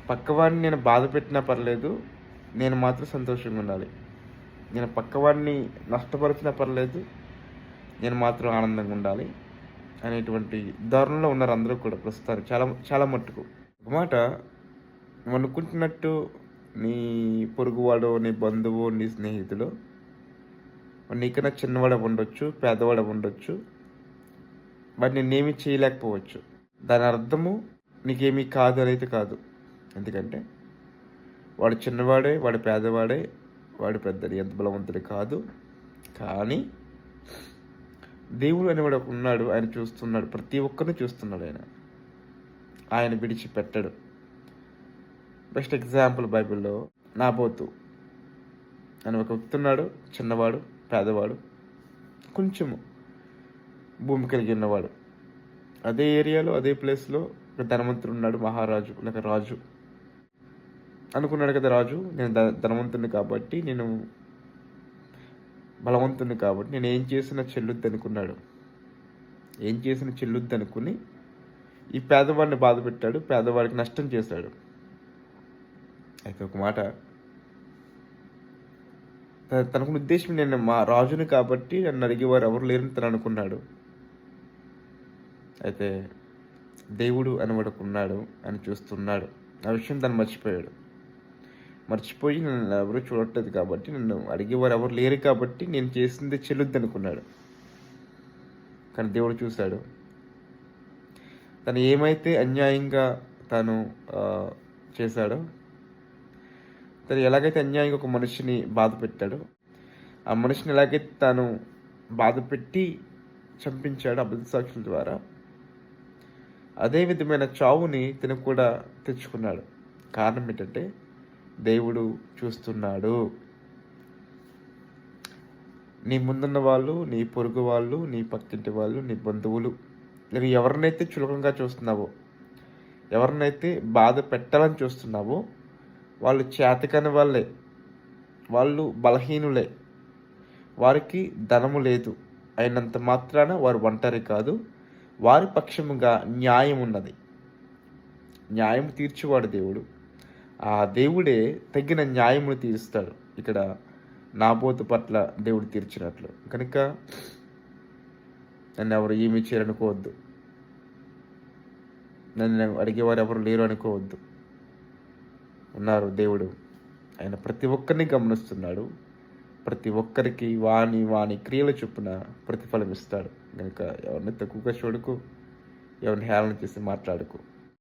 పక్కవాడిని నేను బాధ పెట్టినా పర్లేదు, నేను మాత్రం సంతోషంగా ఉండాలి. నేను పక్కవాడిని నష్టపరిచినా పర్లేదు, నేను మాత్రం ఆనందంగా ఉండాలి అనేటువంటి ధోరణిలో ఉన్నారు అందరూ కూడా ప్రస్తుతానికి చాలా చాలా మట్టుకు. ఒక మాట నువ్వు అనుకుంటున్నట్టు నీ పొరుగువాడో, నీ బంధువో, నీ స్నేహితుడో వాడు నీకన్నా చిన్నవాడు ఉండొచ్చు, పేదవాడు ఉండొచ్చు. వాడు నిన్నేమీ చేయలేకపోవచ్చు. దాని అర్థము నీకేమీ కాదు అనేది కాదు. ఎందుకంటే వాడు చిన్నవాడే, వాడు పేదవాడే, వాడు పెద్దది ఎంత బలవంతుడు కాదు. కానీ దేవుడు అనేవాడు ఒక ఉన్నాడు. ఆయన చూస్తున్నాడు, ప్రతి ఒక్కరిని చూస్తున్నాడు. ఆయన విడిచిపెట్టడు. బెస్ట్ ఎగ్జాంపుల్ బైబిల్లో నాబోతు అని ఒక వ్యక్తి ఉన్నాడు. చిన్నవాడు, పేదవాడు, కొంచెము భూమి కలిగి ఉన్నవాడు. అదే ఏరియాలో, అదే ప్లేస్లో ఒక ధనవంతుడు ఉన్నాడు, మహారాజు లేక రాజు అనుకున్నాడు కదా. రాజు నేను ధనవంతుడిని కాబట్టి, నేను బలవంతుడిని కాబట్టి నేను ఏం చేసినా చెల్లుద్ది అనుకున్నాడు. ఏం చేసినా చెల్లుద్ది అనుకుని ఈ పేదవాడిని బాధ పెట్టాడు, పేదవాడికి నష్టం చేశాడు. అయితే ఒక మాట, తనకున్న ఉద్దేశం నేను మా రాజుని కాబట్టి నన్ను అడిగేవారు ఎవరు లేరని తను అనుకున్నాడు. అయితే దేవుడు అనేవాడుకు ఉన్నాడు అని చూస్తున్నాడు. ఆ విషయం తను మర్చిపోయి నన్ను ఎవరు చూడట్లేదు కాబట్టి, నన్ను అడిగేవారు ఎవరు లేరు కాబట్టి నేను చేసింది చెల్లుద్ది అనుకున్నాడు. కానీ దేవుడు చూశాడు. తను ఏమైతే అన్యాయంగా తను చేశాడో, తను ఎలాగైతే అన్యాయంగా ఒక మనిషిని బాధ పెట్టాడో, ఆ మనిషిని ఎలాగైతే తాను బాధ పెట్టి చంపించాడు అబద్ధ సాక్షుల ద్వారా, అదే విధమైన చావుని తను కూడా తెచ్చుకున్నాడు. కారణం ఏంటంటే దేవుడు చూస్తున్నాడు. నీ ముందున్న వాళ్ళు, నీ పొరుగు వాళ్ళు, నీ పక్కింటి వాళ్ళు, నీ బంధువులు, నువ్వు ఎవరినైతే చులకంగా చూస్తున్నావో, ఎవరినైతే బాధ పెట్టాలని చూస్తున్నావో, వాళ్ళు చేతకాని వాళ్ళే, వాళ్ళు బలహీనులే, వారికి ధనము లేదు అయినంత మాత్రాన వారు ఒంటరి కాదు. వారి పక్షముగా న్యాయం ఉన్నది. న్యాయం తీర్చేవాడు దేవుడు. ఆ దేవుడే తగిన న్యాయమును తీరుస్తాడు. ఇక్కడ నాబోతు పట్ల దేవుడు తీర్చినట్లు. కనుక నన్ను ఎవరు ఏమీ చేయాలనుకోవద్దు, నన్ను అడిగేవారు ఎవరు లేరు అనుకోవద్దు. ఉన్నారు దేవుడు. ఆయన ప్రతి ఒక్కరిని గమనిస్తున్నాడు. ప్రతి ఒక్కరికి వాని క్రియల చొప్పున ప్రతిఫలం ఇస్తాడు. కనుక ఎవరిని తక్కువగా చూడకు, ఎవరిని హేళన చేసి మాట్లాడుకో.